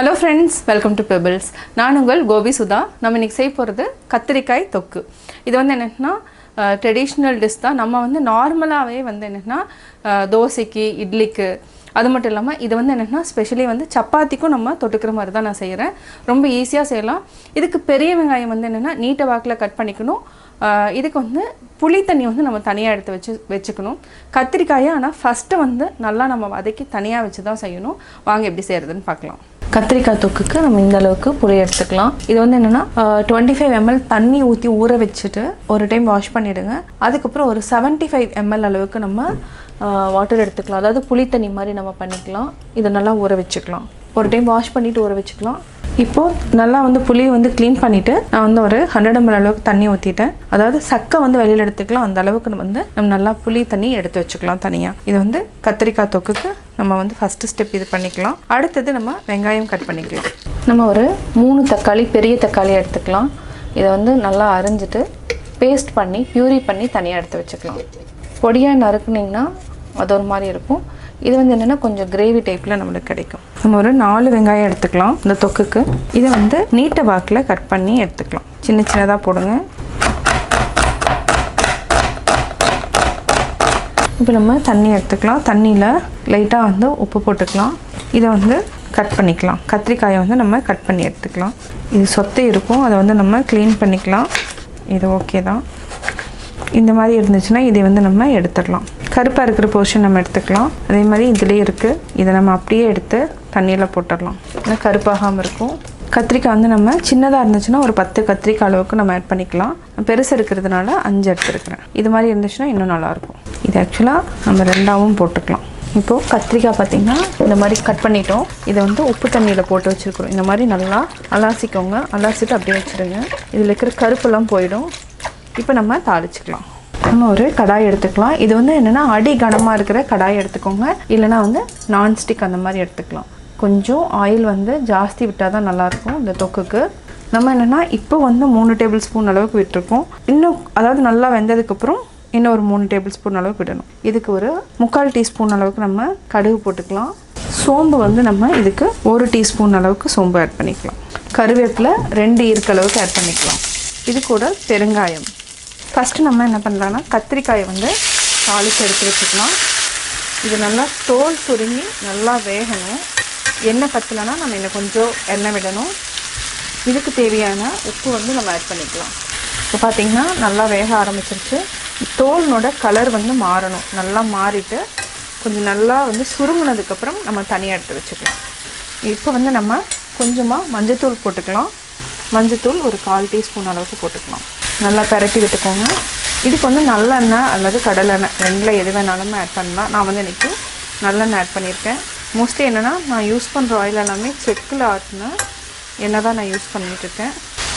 Hello friends, welcome to Pebbles. நான் உங்கள் கோபி சுதா. நம்ம இன்னைக்கு செய்ய போறது கத்திரிக்காய் தொக்கு. இது வந்து என்னன்னா ட்ரெடிஷனல் டிஷ் தான். நம்ம வந்து நார்மலாவே வந்து என்னன்னா தோசைக்கு, இட்லிக்கு அது மட்டும் இல்லாமல் இது வந்து என்னன்னா ஸ்பெஷலி வந்து சப்பாத்திக்கும் நம்ம தொட்டுக்கிற மாதிரி தான் நான் செய்கிறேன். ரொம்ப ஈஸியாக செய்யலாம். இதுக்கு பெரிய வெங்காயம் வந்து என்னென்னா நீட்ட வாக்கில் கட் பண்ணிக்கணும். இதுக்கு வந்து புளி தண்ணி வந்து நம்ம தனியாக எடுத்து வச்சுக்கணும். கத்திரிக்காயை ஆனால் ஃபஸ்ட்டு வந்து நல்லா நம்ம வதக்கி தனியாக வச்சு தான் செய்யணும். வாங்க எப்படி செய்கிறதுன்னு பார்க்கலாம். கத்திரிக்காய் தொக்குக்கு நம்ம இந்த அளவுக்கு புளி எடுத்துக்கலாம். இது வந்து என்னென்னா 25 ml தண்ணி ஊற்றி ஊற வச்சுட்டு ஒரு டைம் வாஷ் பண்ணிவிடுங்க. அதுக்கப்புறம் ஒரு 75 ml அளவுக்கு நம்ம வாட்டர் எடுத்துக்கலாம். அதாவது புளி தண்ணி மாதிரி நம்ம பண்ணிக்கலாம். இதை நல்லா ஊற வச்சுக்கலாம். ஒரு டைம் வாஷ் பண்ணிவிட்டு ஊற வச்சுக்கலாம். இப்போது நல்லா வந்து புளியை வந்து க்ளீன் பண்ணிவிட்டு நான் வந்து ஒரு 100 ml அளவுக்கு தண்ணி ஊற்றிட்டேன். அதாவது சக்கை வந்து வெளியில் எடுத்துக்கலாம். அந்த அளவுக்கு வந்து நம்ம நல்லா புளி தண்ணி எடுத்து வச்சுக்கலாம் தனியாக. இது வந்து கத்திரிக்காய் தொக்குக்கு நம்ம வந்து ஃபஸ்ட்டு ஸ்டெப் இது பண்ணிக்கலாம். அடுத்தது நம்ம வெங்காயம் கட் பண்ணிக்கலாம். நம்ம ஒரு 3 தக்காளி பெரிய தக்காளி எடுத்துக்கலாம். இதை வந்து நல்லா அரைஞ்சிட்டு பேஸ்ட் பண்ணி பியூரி பண்ணி தனியாக எடுத்து வச்சுக்கலாம். பொடியாக நறுக்குனிங்கன்னா அது ஒரு மாதிரி இருக்கும். இது வந்து என்னென்னா கொஞ்சம் கிரேவி டைப்பில் நம்மளுக்கு கிடைக்கும். நம்ம ஒரு 4 வெங்காயம் எடுத்துக்கலாம் இந்த தொக்குக்கு. இதை வந்து நீட்ட வாக்கில் கட் பண்ணி எடுத்துக்கலாம். சின்ன சின்னதாக போடுங்க. இப்போ நம்ம தண்ணி எடுத்துக்கலாம். தண்ணியில் லைட்டாக வந்து உப்பு போட்டுக்கலாம். இதை வந்து கட் பண்ணிக்கலாம். கத்திரிக்காயை வந்து நம்ம கட் பண்ணி எடுத்துக்கலாம். இது சொத்தை இருக்கும், அதை வந்து நம்ம க்ளீன் பண்ணிக்கலாம். இது ஓகே தான். இந்த மாதிரி இருந்துச்சுன்னா இதை வந்து நம்ம எடுத்துடலாம். கருப்பாக இருக்கிற போர்ஷன் நம்ம எடுத்துக்கலாம். அதே மாதிரி இதுலேயே இருக்குது. இதை நம்ம அப்படியே எடுத்து தண்ணியில் போட்டுடலாம். ஏன்னா கருப்பாகாமல் இருக்கும். கத்திரிக்காய் வந்து நம்ம சின்னதாக இருந்துச்சுன்னா ஒரு 10 கத்திரிக்காய் அளவுக்கு நம்ம ஆட் பண்ணிக்கலாம். பெருசு இருக்கிறதுனால 5 எடுத்துருக்கிறேன். இது மாதிரி இருந்துச்சுன்னா இன்னும் நல்லாயிருக்கும். இது ஆக்சுவலாக நம்ம 2ஆவும் போட்டுக்கலாம். இப்போது கத்திரிக்காய் பார்த்திங்கன்னா இந்த மாதிரி கட் பண்ணிட்டோம். இதை வந்து உப்பு தண்ணியில் போட்டு வச்சுருக்குறோம். இந்த மாதிரி நல்லா அலாசிக்கோங்க. அலாசிட்டு அப்படியே வச்சுருங்க. இதில் இருக்கிற கருப்பெல்லாம் போயிடும். இப்போ நம்ம தாளிச்சிக்கலாம். நம்ம ஒரு கடாய் எடுத்துக்கலாம். இது வந்து என்னென்னா அடி கனமாக இருக்கிற கடாய் எடுத்துக்கோங்க. இல்லைனா வந்து நான்ஸ்டிக் அந்த மாதிரி எடுத்துக்கலாம். கொஞ்சம் ஆயில் வந்து ஜாஸ்தி விட்டால் தான் நல்லாயிருக்கும் இந்த தொக்குக்கு. நம்ம என்னென்னா இப்போ வந்து 3 டேபிள் ஸ்பூன் அளவுக்கு விட்டுருக்கோம். இன்னும் அதாவது நல்லா வெந்ததுக்கப்புறம் இன்னும் ஒரு 3 டேபிள் ஸ்பூன் அளவுக்கு விடணும். இதுக்கு ஒரு 3/4 டீஸ்பூன் அளவுக்கு நம்ம கடுகு போட்டுக்கலாம். சோம்பு வந்து நம்ம இதுக்கு 1 டீஸ்பூன் அளவுக்கு சோம்பு ஆட் பண்ணிக்கலாம். கருவேப்பிலை 2 ஈர்க்க அளவுக்கு ஆட் பண்ணிக்கலாம். இது கூட பெருங்காயம். ஃபஸ்ட்டு நம்ம என்ன பண்ணலான்னா கத்திரிக்காயை வந்து தாளித்து எடுத்து வச்சுக்கலாம். இது நல்லா தோல் சுருங்கி நல்லா வேகணும். எண்ணெய் பத்தலைன்னா நம்ம இன்னும் கொஞ்சம் எண்ணெய் விடணும். இதுக்கு தேவையான உப்பு வந்து நம்ம ஆட் பண்ணிக்கலாம். இப்போ பார்த்திங்கன்னா நல்லா வேக ஆரம்பிச்சிருச்சு. தோலினோட கலர் வந்து மாறணும். நல்லா மாறிட்டு கொஞ்சம் நல்லா வந்து சுருங்கினதுக்கப்புறம் நம்ம தனியாக எடுத்து வச்சுக்கலாம். இப்போ வந்து நம்ம கொஞ்சமாக மஞ்சத்தூள் போட்டுக்கலாம். மஞ்சத்தூள் ஒரு 1/4 டீஸ்பூன் அளவுக்கு போட்டுக்கலாம். நல்லா பரட்டி விட்டுக்கோங்க. இதுக்கு வந்து நல்லெண்ணெய் அல்லது கடலெண்ணெய் 2ல் எது வேணாலும் ஆட் பண்ணலாம். நான் வந்து இன்றைக்கி நல்லெண்ணெய் ஆட் பண்ணியிருக்கேன். மோஸ்ட்லி என்னென்னா நான் யூஸ் பண்ணுற ஆயில் எல்லாமே செக்கில் ஆட்டின எண்ணெய் தான் நான் யூஸ் பண்ணிகிட்ருக்கேன்.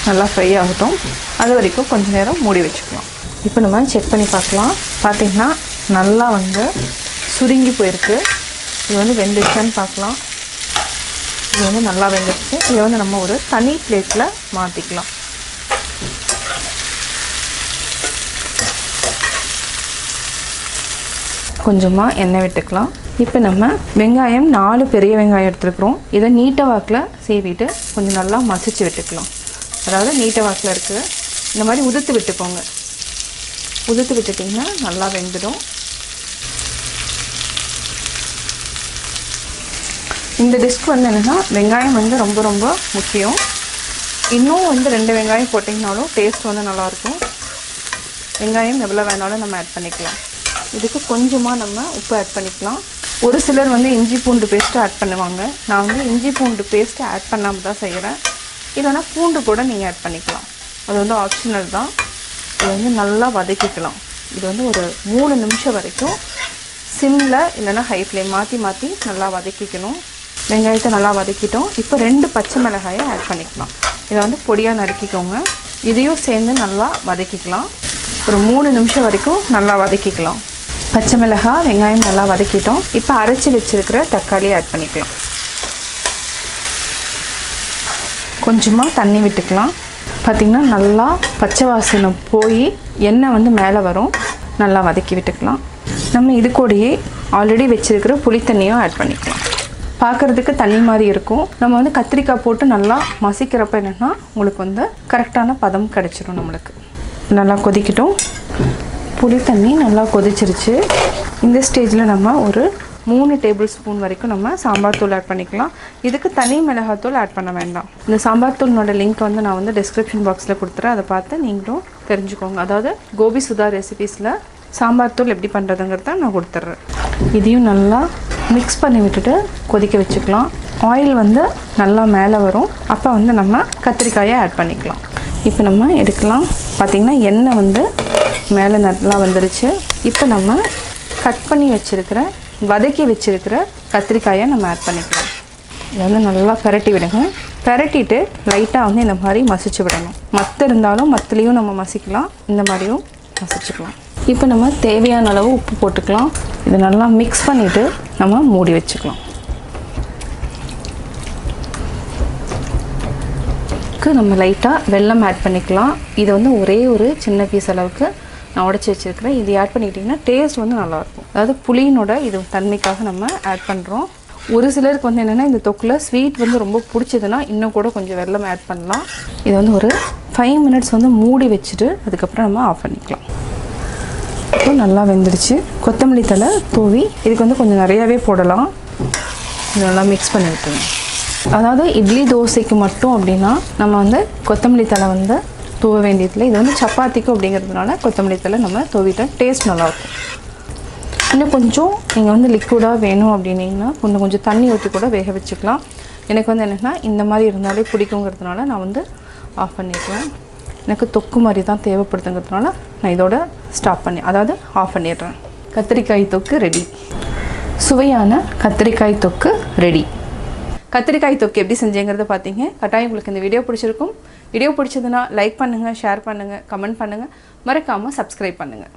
நல்லா ஃப்ரை ஆகட்டும். அது வரைக்கும் கொஞ்சம் நேரம் மூடி வச்சுக்கலாம். இப்போ நம்ம செக் பண்ணி பார்க்கலாம். பார்த்திங்கன்னா நல்லா வந்து சுருங்கி போயிருக்கு. இது வந்து வெந்துருச்சான்னு பார்க்கலாம். இது வந்து நல்லா வெந்துருச்சு. இதை வந்து நம்ம ஒரு தனி பிளேட்டில் மாற்றிக்கலாம். கொஞ்சமாக எண்ணெய் விட்டுக்கலாம். இப்போ நம்ம வெங்காயம் 4 பெரிய வெங்காயம் எடுத்துருக்குறோம். இதை நீட்ட வாக்கில் சீவிட்டு கொஞ்சம் நல்லா மசிச்சு விட்டுக்கலாம். அதாவது நீட்ட வாக்கில் இருக்குது. இந்த மாதிரி உதுத்து விட்டுக்கோங்க. உதுத்து விட்டுட்டிங்கன்னா நல்லா வெந்துடும். இந்த டிஷ்க்கு வந்து என்னென்னா வெங்காயம் வந்து ரொம்ப ரொம்ப முக்கியம். இன்னும் வந்து 2 வெங்காயம் போட்டிங்கனாலும் டேஸ்ட் வந்து நல்லாயிருக்கும். வெங்காயம் எவ்வளோ வேணாலும் நம்ம ஆட் பண்ணிக்கலாம். இதுக்கு கொஞ்சமாக நம்ம உப்பு ஆட் பண்ணிக்கலாம். ஒரு சிலர் வந்து இஞ்சி பூண்டு பேஸ்ட்டு ஆட் பண்ணுவாங்க. நான் வந்து இஞ்சி பூண்டு பேஸ்ட்டு ஆட் பண்ணாமல் தான் செய்கிறேன். இல்லைனா பூண்டு கூட நீங்கள் ஆட் பண்ணிக்கலாம். அது வந்து ஆப்ஷனல் தான். இது வந்து நல்லா வதக்கிக்கலாம். இது வந்து ஒரு 3 நிமிஷம் வரைக்கும் சிம்மில் இல்லைனா ஹை ஃப்ளேம் மாற்றி மாற்றி நல்லா வதக்கிக்கணும். வெங்காயத்தை நல்லா வதக்கிட்டோம். இப்போ 2 பச்சை மிளகாயை ஆட் பண்ணிக்கலாம். இதை வந்து பொடியாக நறுக்கிக்கோங்க. இதையும் சேர்ந்து நல்லா வதக்கிக்கலாம். ஒரு 3 நிமிஷம் வரைக்கும் நல்லா வதக்கிக்கலாம். பச்சை மிளகாய் வெங்காயம் நல்லா வதக்கிட்டோம். இப்போ அரைச்சி வச்சுருக்கிற தக்காளியை ஆட் பண்ணிக்கலாம். கொஞ்சமாக தண்ணி விட்டுக்கலாம். பார்த்திங்கன்னா நல்லா பச்சை வாசனை போய் எண்ணெய் வந்து மேலே வரும். நல்லா வதக்கி விட்டுக்கலாம். நம்ம இது கூடயே ஆல்ரெடி வச்சுருக்கிற புளி தண்ணியும் ஆட் பண்ணிக்கலாம். பார்க்குறதுக்கு தண்ணி மாதிரி இருக்கும். நம்ம வந்து கத்திரிக்காய் போட்டு நல்லா மசிக்கிறப்ப என்னென்னா உங்களுக்கு வந்து கரெக்டான பதம் கிடச்சிடும். நம்மளுக்கு நல்லா கொதிக்கட்டும். புளி தண்ணி நல்லா கொதிச்சிருச்சு. இந்த ஸ்டேஜில் நம்ம ஒரு 3 டேபிள் ஸ்பூன் வரைக்கும் நம்ம சாம்பார் தூள் ஆட் பண்ணிக்கலாம். இதுக்கு தனி மிளகாத்தூள் ஆட் பண்ண வேண்டாம். இந்த சாம்பார் தூளோட லிங்க் வந்து நான் வந்து டிஸ்கிரிப்ஷன் பாக்ஸில் கொடுத்துறேன். அதை பார்த்து நீங்களும் தெரிஞ்சுக்கோங்க. அதாவது கோபி சுதா ரெசிபீஸில் சாம்பார் தூள் எப்படி பண்ணுறதுங்கிறத நான் கொடுத்துட்றேன். இதையும் நல்லா மிக்ஸ் பண்ணி விட்டுட்டு கொதிக்க வச்சுக்கலாம். ஆயில் வந்து நல்லா மேலே வரும். அப்போ வந்து நம்ம கத்திரிக்காயை ஆட் பண்ணிக்கலாம். இப்போ நம்ம எடுக்கலாம். பார்த்திங்கன்னா எண்ணெய் வந்து மேலே நல்லா வந்துருச்சு. இப்போ நம்ம கட் பண்ணி வச்சுருக்கிற வதக்கி வச்சுருக்கிற கத்திரிக்காயை நம்ம ஆட் பண்ணிக்கலாம். இதை வந்து நல்லா பரட்டி விடுங்க. பரட்டிட்டு லைட்டாக வந்து இந்த மாதிரி மசிச்சு விடணும். மற்ற இருந்தாலும் மற்றலையும் நம்ம மசிக்கலாம், இந்த மாதிரியும் மசிச்சுக்கலாம். இப்போ நம்ம தேவையான அளவு உப்பு போட்டுக்கலாம். இதை நல்லா மிக்ஸ் பண்ணிவிட்டு நம்ம மூடி வச்சுக்கலாம். நம்ம லைட்டாக வெல்லம் ஆட் பண்ணிக்கலாம். இதை வந்து ஒரே ஒரு சின்ன பீஸ் அளவுக்கு நான் உடச்சி வச்சுருக்கிறேன். இது ஆட் பண்ணிக்கிட்டிங்கன்னா டேஸ்ட் வந்து நல்லாயிருக்கும். அதாவது புளியினோட இது தன்மைக்காக நம்ம ஆட் பண்ணுறோம். ஒரு சிலருக்கு வந்து என்னென்னா இந்த தொக்கில் ஸ்வீட் வந்து ரொம்ப பிடிச்சதுன்னா இன்னும் கூட கொஞ்சம் வெல்லம் ஆட் பண்ணலாம். இதை வந்து ஒரு 5 மினிட்ஸ் வந்து மூடி வச்சுட்டு அதுக்கப்புறம் நம்ம ஆஃப் பண்ணிக்கலாம். இப்போ நல்லா வெந்துடுச்சு. கொத்தமல்லி தழை தூவி இதுக்கு வந்து கொஞ்சம் நிறையாவே போடலாம். இது நல்லா மிக்ஸ் பண்ணி விட்டுருங்க. அதாவது இட்லி தோசைக்கு மட்டும் அப்படின்னா நம்ம வந்து கொத்தமல்லி தழை வந்து தூவ வேண்டியதில்லை. இது வந்து சப்பாத்திக்கும் அப்படிங்கிறதுனால கொத்தமல்லி தழை நம்ம தூவிட்டோம். டேஸ்ட் நல்லாயிருக்கும். இன்னும் கொஞ்சம் நீங்கள் வந்து லிக்விடாக வேணும் அப்படின்னீங்கன்னா கொஞ்சம் தண்ணி ஊற்றி கூட வேக வச்சுக்கலாம். எனக்கு வந்து என்னென்னா இந்த மாதிரி இருந்தாலே பிடிக்குங்கிறதுனால நான் வந்து ஆஃப் பண்ணிடுறேன். எனக்கு தொக்கு மாதிரி தான் தேவைப்படுதுங்கிறதுனால நான் இதோட அதாவது ஆஃப் பண்ணிடுறேன். கத்திரிக்காய் தொக்கு ரெடி. சுவையான கத்திரிக்காய் தொக்கு ரெடி. கத்திரிக்காய் தொக்கு எப்படி செஞ்சேங்கிறத பார்த்தீங்க. கட்டாயம் உங்களுக்கு இந்த வீடியோ பிடிச்சிருக்கும். வீடியோ பிடிச்சதுன்னா லைக் பண்ணுங்கள், ஷேர் பண்ணுங்கள், கமெண்ட் பண்ணுங்கள், மறக்காமல் சப்ஸ்கிரைப் பண்ணுங்கள்.